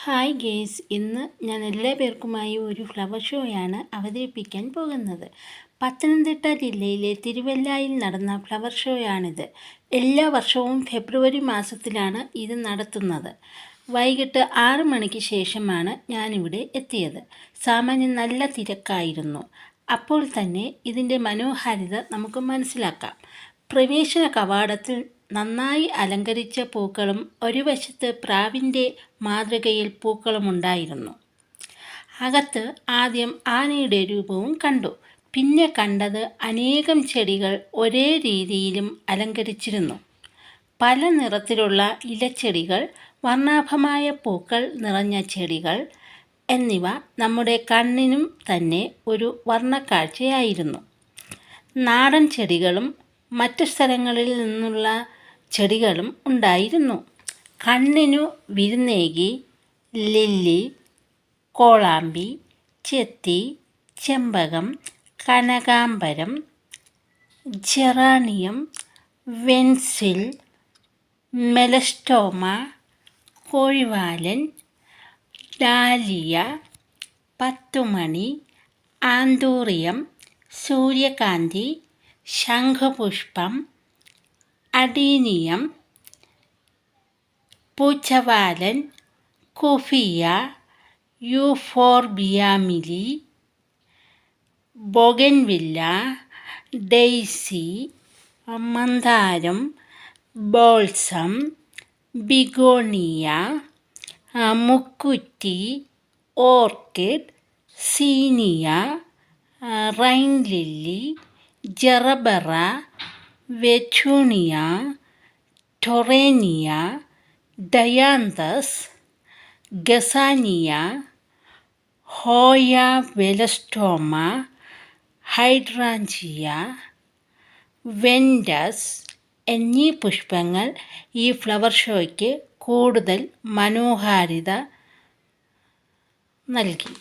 Hi guys, ഇന്ന് ഞാൻ എല്ലാ പേർക്കുമായി ഒരു ഫ്ലവർ ഷോയാണ് അവതരിപ്പിക്കാൻ പോകുന്നത്. പത്തനംതിട്ട ജില്ലയിലെ തിരുവല്ലയിൽ നടന്ന ഫ്ലവർ ഷോയാണിത്. എല്ലാ വർഷവും ഫെബ്രുവരി മാസത്തിലാണ് ഇത് നടത്തുന്നത്. വൈകിട്ട് 6 മണിക്ക് ശേഷമാണ് ഞാനിവിടെ എത്തിയത്. സാമാന്യം നല്ല തിരക്കായിരുന്നു. അപ്പോൾ തന്നെ ഇതിൻ്റെ മനോഹാരിത നമുക്ക് മനസ്സിലാക്കാം. പ്രവേശന കവാടത്തിൽ നന്നായി അലങ്കരിച്ച പൂക്കളും ഒരു വശത്ത് പ്രാവിൻ്റെ മാതൃകയിൽ പൂക്കളുമുണ്ടായിരുന്നു. അകത്ത് ആദ്യം ആനയുടെ രൂപവും കണ്ടു. പിന്നെ കണ്ടത് അനേകം ചെടികൾ ഒരേ രീതിയിലും അലങ്കരിച്ചിരുന്നു. പല നിറത്തിലുള്ള ഇലച്ചെടികൾ, വർണ്ണാഭമായ പൂക്കൾ നിറഞ്ഞ ചെടികൾ എന്നിവ നമ്മുടെ കണ്ണിനും തന്നെ ഒരു വർണ്ണക്കാഴ്ചയായിരുന്നു. നാടൻ ചെടികളും മറ്റു സ്ഥലങ്ങളിൽ നിന്നുള്ള ചെടികളും ഉണ്ടായിരുന്നു. കണ്ണിനു വിരുന്നേകി ലില്ലി, കോളാമ്പി, ചെത്തി, ചെമ്പകം, കനകാംബരം, ജെറാനിയം, വെൻസിൽ, മെലസ്റ്റോമ, കോഴിവാലൻ, ഡാലിയ, പത്തുമണി, ആന്തൂറിയം, സൂര്യകാന്തി, ശംഖുപുഷ്പം, അഡീനിയം, പൂച്ചവാലൻ, കുഫിയ, യൂഫോർബിയാമിലി, ബൊഗൻവില്ല, ഡെയ്സി, മന്ദാരം, ബോൾസം, ബിഗോണിയ, മുക്കുറ്റി, orchid, zinnia, rain lily, gerbera, വെച്ചൂണിയ, ടൊറേനിയ, ഡയാന്തസ്, ഗസാനിയ, ഹോയ വെലസ്റ്റോമ, ഹൈഡ്രാഞ്ചിയ, വെൻഡസ് എന്നീ പുഷ്പങ്ങൾ ഈ ഫ്ലവർ ഷോയ്ക്ക് കൂടുതൽ മനോഹാരിത നൽകി.